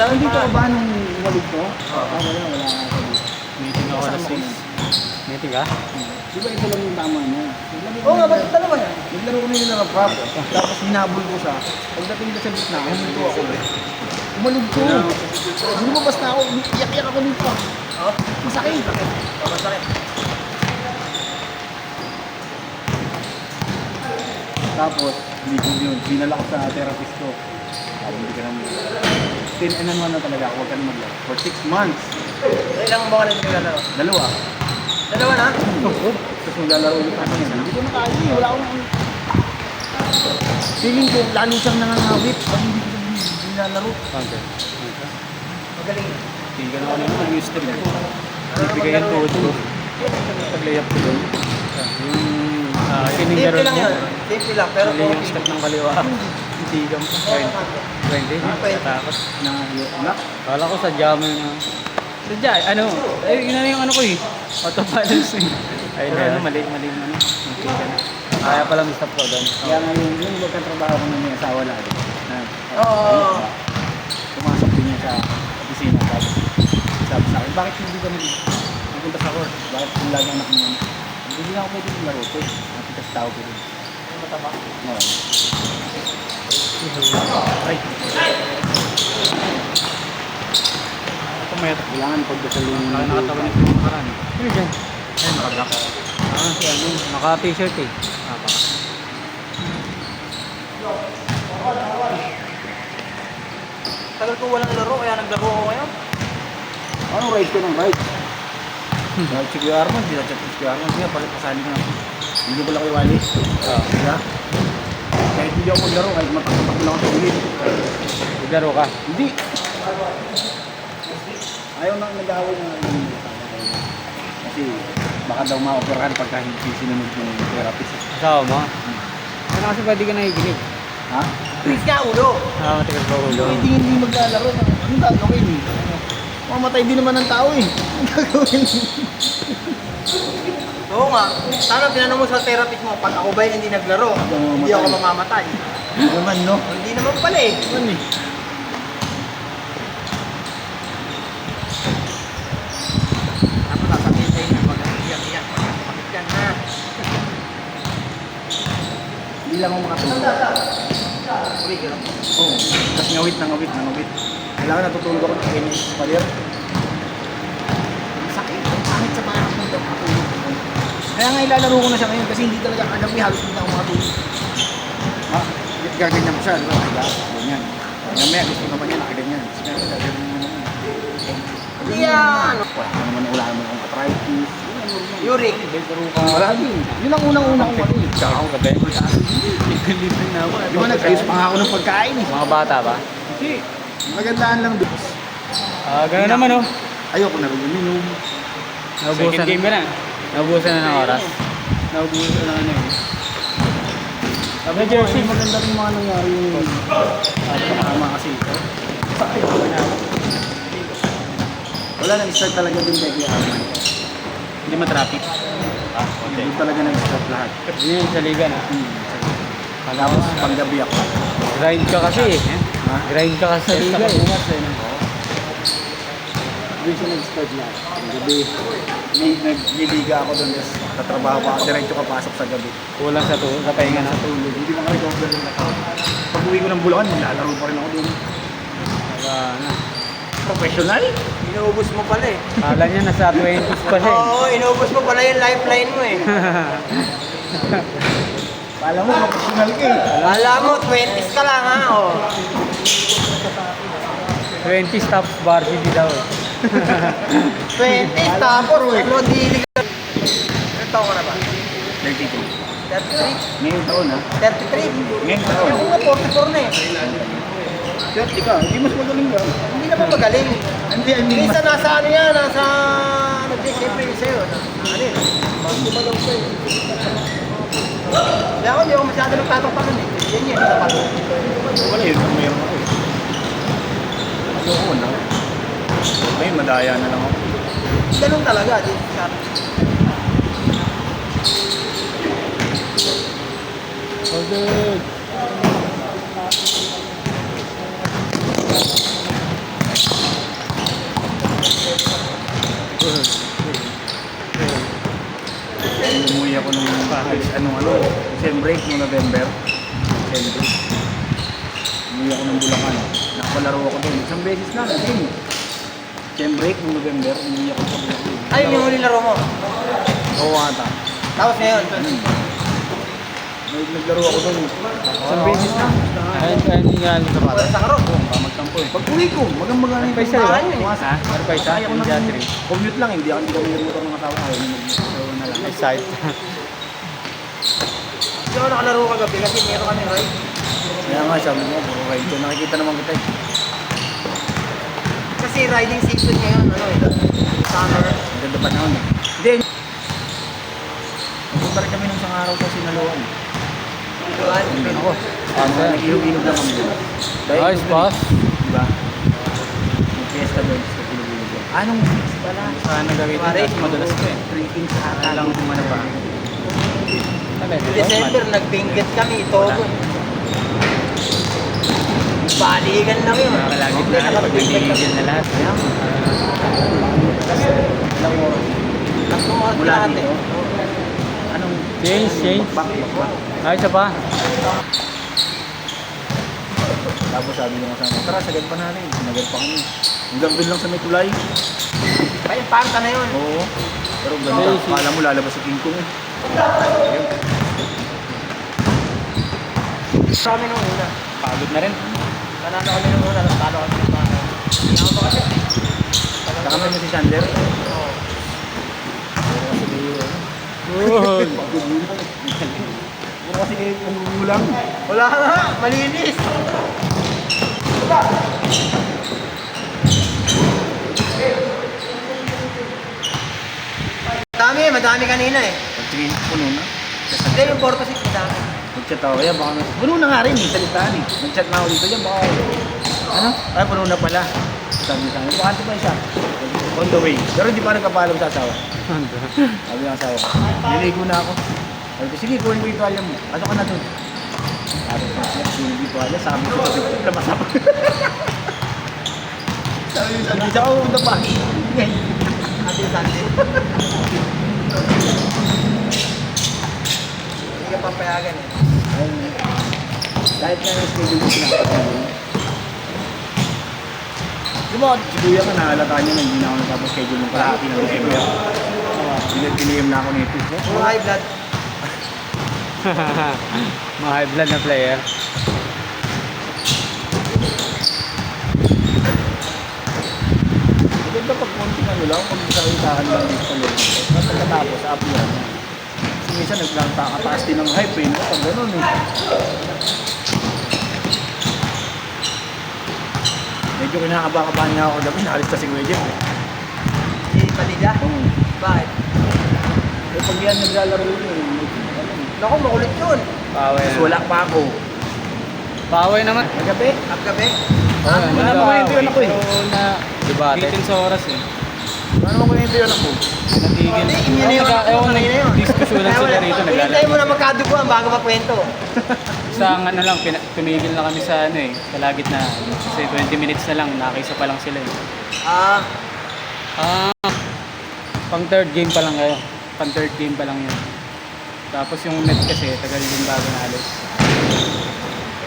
Saan dito ka ba nung walid ko? Wala ako. Meeting ako na 6. Meeting ka? Di ba ito lang yung tama niya? Oo nga, ba't dalawa yan? Naglaro ko na yun ng rap. Tapos hinabol ko siya. Pagdating ko sa gitna, huminto ako. Umalog ko. Lumabas na ako. Iyak-iyak ako dito. Masakit. Masakit. Tapos, hindi ko yun. Dinala ko sa therapist ko. Sabi, hindi ka naman. 10 and 1 na talaga ako. Huwag ka na maglaro. For 6 months. Ilang mga na naglalaro? Dalawa. Dalawa na? Tapos maglalaro ulit ako yan. Hindi ko na kaya. Wala akong... Feeling ko, lalo siyang nangangawit. Pag hindi ko nilalaro. Okay. Magaling. Tingin ka na ako naman yung step ko. Bibigay yung tuhod ko. Pag-layup ko doon. Yung siningaro Simple lang niya. yan. Simple lang, pero Mali yung step ng kaliwa. Hindi ka mo. 20. Natakot. Wala. Kala ko sa jam na. Sadya, ano? Yun na yung ano ko eh. Auto-balance eh. Ayun na, mali yung ano. Okay ka na. Kaya pala may stop ko doon. Kaya ngayon, yung magkatrabaho ko na may asawa lagi. Oo. Pumasok din niya sa opisina. Tapos sabi sa akin, bakit hindi ka nagpunta sa court? Bakit kung lagi anak mo? Hindi na ako pwede yung laro ko. Napitas tao ko rin. Mataba. Oo. Ay. Pumayat. Kailangan pagdasal yung... Nakatawa nito yung makaraan. Ano dyan? Ayun, naka-black. Si ano, naka-t-shirt eh. Tagal ko walang laro, kaya naglaro ako ngayon. Ano right ko ng right? Dahil si Kuya Arman, hindi na-chat si Kuya Arman. Kaya palit pasali ko na. Hindi ko lang kay Wally. Diba? Kahit hindi ako maglaro, kahit matakot-takot lang ako sa ulit. Naglaro ka? Hindi. Ayaw na nag-away na kasi baka daw ma-operahan pagka hindi sinunod yung therapist. Asawa mo? Ano kasi pwede ka nakikinig? Ha? Please ka, ulo. Matigas pa ulo. Hindi maglalaro. Anong gagawin eh? Mamatay din naman ng tao eh. Anong gagawin? Oo nga. Sana tinanong mo sa therapist mo, pag ako ba hindi naglaro, hindi ako mamamatay. Naman no? Hindi naman pala eh. Ano eh? Dapat sasabihin sa'yo na mag-iyak-iyak, mag-iyak yan ha. Hindi lang ako makatulog. Uy, gano'n. Oo. Tapos ngawit na ngawit na ngawit. Kailangan natutulog ako ng Chinese palir. Sakit. Ang pangit sa parang ng matulog. Kaya nga ilalaro ko na siya ngayon kasi hindi talaga kagabi halos hindi na ako makatulog. Ha? Gaganyan ko siya. Diba? Ganyan. Gamaya gusto naman niya nakaganyan. Gaganyan mo naman. Yan! Wala ka naman wala naman akong arthritis. Yurik. Wala din. Yun ang unang-unang ko eh. Tsaka ako gabi. Libre na ako. Di ba nag-ayos pa nga ako ng pagkain eh. Mga bata ba? Hindi. Magandaan lang doon. Gano'n naman oh. Ayoko na rin uminom. Naubusan. Second game ka na. Naubusan na ng oras. Naubusan na ano eh. Sabi ko, jersey. maganda rin mga nangyari yung tama kasi ito. Wala nag-start talaga din kay Arman. Hindi matraffic. Hindi talaga nag-start lahat. Yun sa liga na. Tapos panggabi ako. Grind ka kasi eh. Ha? Grind ka kasi sa liga eh. Hindi siya nag-start lahat. Panggabi. Nagliliga ako doon. Tapos tatrabaho pa ako. Diretso ka pasok sa gabi. Kulang sa tulog, sa pahinga na. Sa tulog. Hindi makarecover yung nakao. Pag uwi ko ng Bulacan, nilalaro pa rin ako doon. Wala na. Professional? Inuubos mo pala eh. Kala niya nasa 20s pa siya eh. Oo, inuubos mo pala yung lifeline mo eh. Kala mo, professional ka eh. Alam mo, 20s ka lang ha. Oh. 20 stops varsity daw eh. 20s tapos, ano, dili ka. Ilan taon ka na ba? 32. 33? Ngayong taon ha? 33? Ngayong taon. Ako nga, 44 na eh. 30 ka, hindi mas magaling ka. Hindi naman magaling. Hindi, I mean, Minsan nasa ano yan, nasa... Ano din, siyempre yung sa'yo. Ano yun? Magdumalaw sa'yo. Kaya ako, hindi ako masyado nagtatapakan eh. Yan yan, sa palo. wala yun, mayroon ako eh. Ayoko na. Ngayon, madaya na lang ako. Ganun talaga, di sa Okay. Umuwi ako nung sem break nung November. Sem break. Umuwi ako ng Bulacan. Nakapalaro ako doon. Isang beses na, game. Sem break nung November, umuwi ako sa Bulacan. Ay, yung huling laro mo. Oo, ata. Tapos ngayon. Naglaro ako doon. Isang beses na. Ayun nga sa bata. Sa karo. Magtampo eh. Pag uwi ko, magang-magang Ano pa isa yun? Ayun, eh. Ha? Ano pa isa? Kaya ko Ninja na 3. commute lang, hindi ako nagmumot ng mga tao. Ayaw nyo mag-show na lang. May side. Hindi ako nakalaro kagabi kasi meron kami ride. Kaya nga sabi mo, puro ride ko. Nakikita naman kita eh. Kasi riding season ngayon, summer. Ang ganda pa naman eh. Hindi. Nagpunta rin kami nung isang araw sa Sinaluan. Doon. Ako. Nag-ilog-ilog lang kami doon. Nice, boss. Diba? May fiesta doon sa ilog-ilog lang. Anong mix pala? Saan nagagawin Pare. ito? Madalas ko eh. 3 kings ata lang kumana ba? December, nagbinggit kami, Togo. Balikan lang yun. Nakakalagit na pag nagigil na lahat. Kaya nga. Ilang oras? Tatlong oras Mula natin. dito? Anong Change. Bakbak. Ay, isa pa. Tapos sabi niya sa akin, tara, sagad pa natin. Sagad pa kami. Hanggang doon lang sa may tulay. Ay, panta na yun. Oo. Pero ganda. Crazy. Kala mo lalabas si King Kong eh. Kami nung una. Pagod na rin. Panalo kami nung una, tapos talo kami ng mga. Hindi ako ba kasi? Nakama niyo si Sander. Oo. Puro kasi kayo pumulang. Wala nga, malinis. Madami kanina eh. Pagtingin ko puno na. Hindi, yung 4 kasi madami. Nag-chat ako, kaya baka puno na nga rin eh, salitaan eh. Nag-chat na ako dito, yan baka ano? Ay, puno na pala. Sabi sa akin, baka pa isa. On the way. Pero hindi pa nagkapalam sa asawa. Sabi ng asawa ko, niligo na ako. Sabi ko, sige, kuhin mo yung tuwalya mo. Ano ka na doon? Sabi ko, sige, yung tuwalya. Sabi ko, labas ako. Sabi sa ako, punta pa. Ate Sunday. Hindi ka papayagan eh. Kahit nga yung schedule ko pinapatulong. Di ba, si Kuya ka nahalata niya na hindi na ako nagpapaschedule ng kalahati ng December. Pinag-piniyam na ako nito. Mga high blood. Mga high blood na player. Maganda pag konting ano lang, kung sakitaan lang dito sa loob. Tapos pagkatapos, up yan. Kasi minsan nagkataas din ng hype eh, no? Pag ganun eh. Medyo kinakaba-kabahan nga ako gabi, nakalis kasi Kuya Jeff eh. Hindi palida. Oo. Bakit? Eh pag yan naglalaro yun eh. Naku, makulit yun. Paway Tapos na. wala pa ako. Paway naman. Nagabi. Ang gabi. Wala pa kwento yun ako eh. Pero na Debate. bitin sa oras eh. Ano mo kwento yun ako? Natigil. Hindi, yun na yun. Ewan Kanina yun. nag-diskusyonan sila rito. Hintayin mo na magkaduguan bago magkwento. Sa ano lang, tumigil na kami sa ano eh. Kalagit na. Kasi 20 minutes na lang. Nakisa pa lang sila eh. Ah, Pang third game pa lang kayo. Pang third game pa lang yun. Tapos yung net kasi, tagal din bago na alis.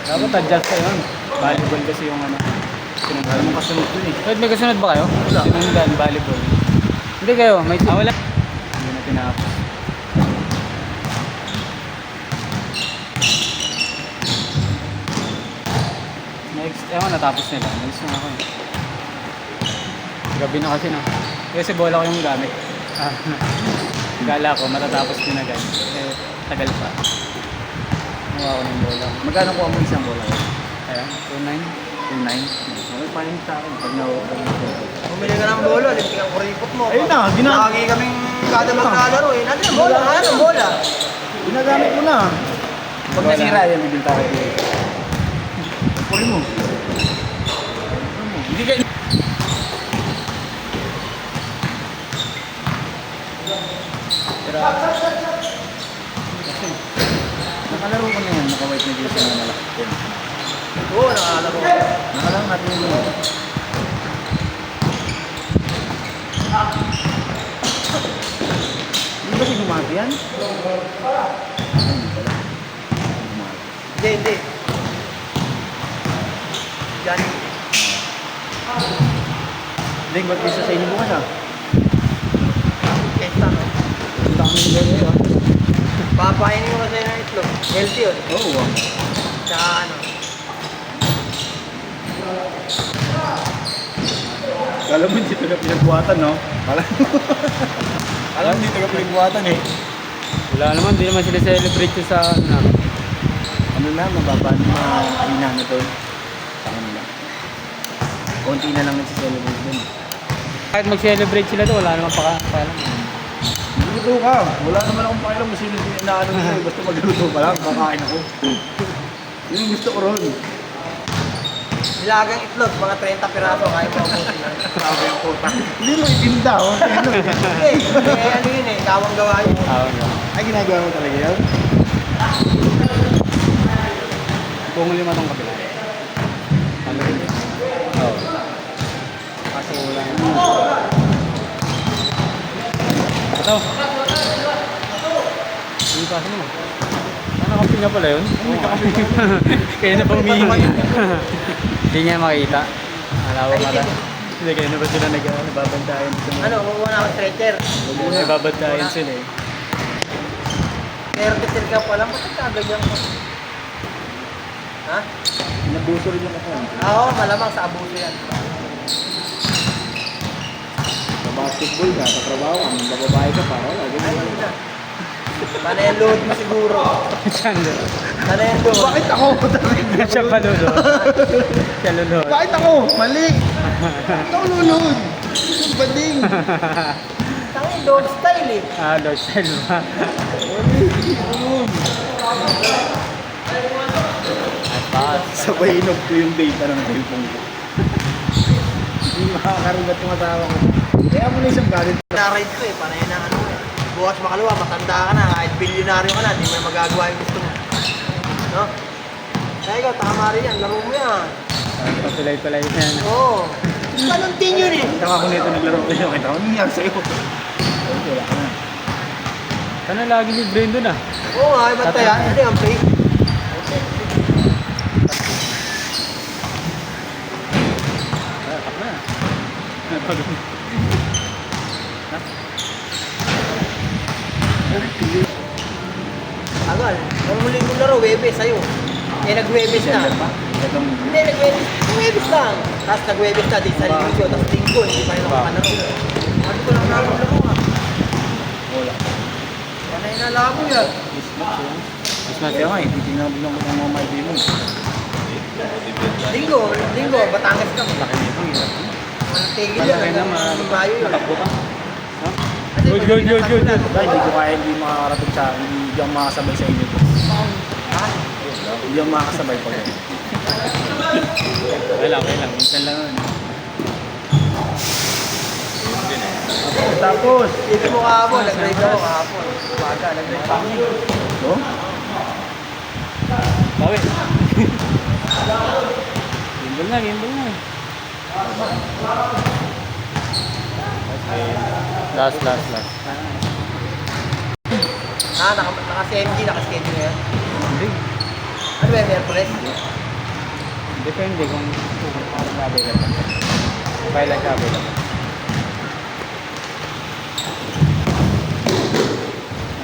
Dapat adjust ka yun. Volleyball kasi yung ano. Alam mo kasunod dun eh. Wait, may kasunod ba kayo? Wala. Sinundan, volleyball. Hindi kayo, may wala. Hindi na tinapos. Next, natapos nila. Next na ako eh. Gabi na kasi na. Kasi bola ko yung gamit. Gala ko, matatapos din agad. Eh, tagal pa. Nakuha ko ng bola. Magkano ko mo isang bola? Ayan, 2-9. 2.9. Okay, paano sa akin? Pag bumili ka ng bolo, lintik ang kuripot mo. Ayun na, Lagi kaming kada maglalaro eh. Natin ang bola, ano ang bola? Ginagamit mo na. Pag Wala. nasira yan, bibinta ka dito. Puri mo. Hindi ka... Nakalaro ko na yan, naka-white na jersey na malaki. Oo, nakalaro. Nakalaro natin yun. Yan. Hindi. Yan. Ding, ba't bisa sa inyo bukas ah? Kesta. Punta kami ng gano'n ah. Papainin ko kasi ng itlog. Healthy yun. Oo ah. Tsaka ano. Alam mo, hindi taga pinagbuhatan, no? Alam mo, hindi taga pinagbuhatan eh. Wala naman, di naman sila celebrate ko sa ano. Ano na, mababa na hina na to. Sa kanila. Konti na lang nagsiselebrate dun. Kahit mag-celebrate sila to, wala naman paalam. Luto ka. Wala naman akong pakialam kung sino yung inaano nyo. Basta magluto pa lang, kakain ako. Yun yung gusto ko ron. Nilagang itlog, mga 30 piraso. Kaya mo abutin yan. Sabi yung puta. Hindi mo itinda, oh. Ano yun eh. Kawang gawa yun. Ay, ginagawa mo talaga yan? Kung lima tong kabila. Ano yun? Oo. Kaso wala. Ito. Hindi pa mo. Ano kape nga pala yun? May kakape. Kaya na pumihingi. Hindi niya makita. Alawa mata. Hindi kaya na ba sila nababantayan? Ano, kukuha na ako stretcher. Nababantayan sila eh. Airbitter ka pa lang, ba't nagkagagyan ko? Ha? Nabuso rin yung ako. Oo, malamang sa abuso yan. Sa basketball ka, sa trabaho ka, bababae ka pa, wala. Ay, Ganyan. hindi na. Sana yung load mo siguro. Saan doon? Sana yung load. Bakit ako? Siya pa lulod. Siya lulod. Bakit ako? Mali! Ikaw lulod! Bading! Sana yung load style eh. Ah, Lord Selva. Lulod! Sabay inog ko yung data ng cellphone ko. Hindi makakaribat yung asawa ko. Kaya mo na isang galit. Na-ride ko eh, panay na ano eh. Bukas makalawa, matanda ka na, kahit bilyonaryo ka na, hindi mo na magagawa yung gusto mo. No? Kaya ikaw, tama rin yan, laro mo yan. Patulay-tulay yan. Oo. Ganun din yun eh. Saka ako nito naglaro ko yung kita. Ano nangyari sa'yo? Ay, wala ka na. Sana lagi ni Brendo na. Oo nga, iba't kaya, hindi ang play. Agal, ang muling kong laro, Webes sa'yo. Eh, nag-Webes na. Hindi, nag-Webes lang. Tapos nag-Webes na, di sa linggo, tapos linggo, hindi pa rin ako manaro. Sabi ko lang namin laro nga. Wala. Panay na labo yan. Mas na Kaya nga, hindi tinabog ng mga maibi mo. Linggo, Batangas ka. Laki nito, hirap. Ang tigil yan, Malaki na, hanggang Mayo yun. natakbo ka. Kasi Good, pag good, good, good, good. Dahil hindi ko kaya hindi makakarating sa akin. Hindi ako makakasabay sa inyo. Ha? Hindi ako makakasabay pa rin. Okay lang. Minsan lang yun. Tapos, Dito mo kahapon, nag-drive ako kahapon. Umaga, nag-drive pa ako. no? Bawi. Gimbal na. Last. Naka-CMG, naka-schedule na yan. Hindi. Ano ba yung Merkules? Depende kung available. Kailan siya available.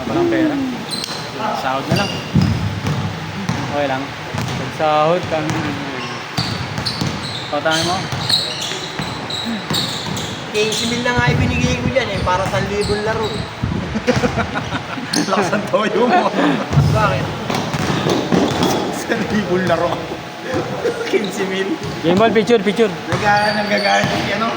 Parang pera. Sahod na lang. Okay lang. Pag sahod kami. Patangin mo. 15,000 na nga ibinigay ko dyan eh, para sa 1,000 laro. Lakas ang toyo mo. Bakit? Sa libon laro. 15 mil. Game ball, picture. Nagagalit si ano?